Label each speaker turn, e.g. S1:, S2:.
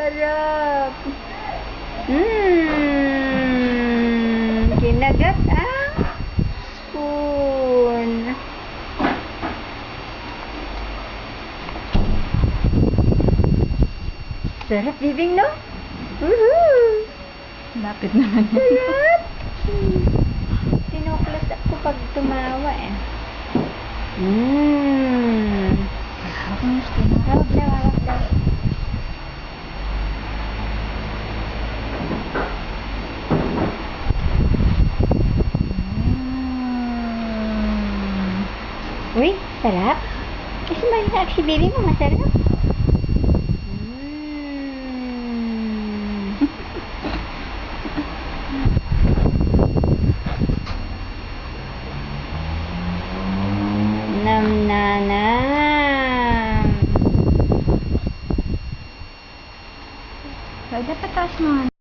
S1: Sarap. Kinagat ang spoon. Sarap, bibing, no? Woohoo!
S2: Lapit naman yun.
S1: Sarap! Tinuklas ako pag tumawa, eh. Hawak daw, hawak daw. Uy, sarap. Kasi marinak si baby mo, masarap. Nam na nam.
S2: Dapat taas mo.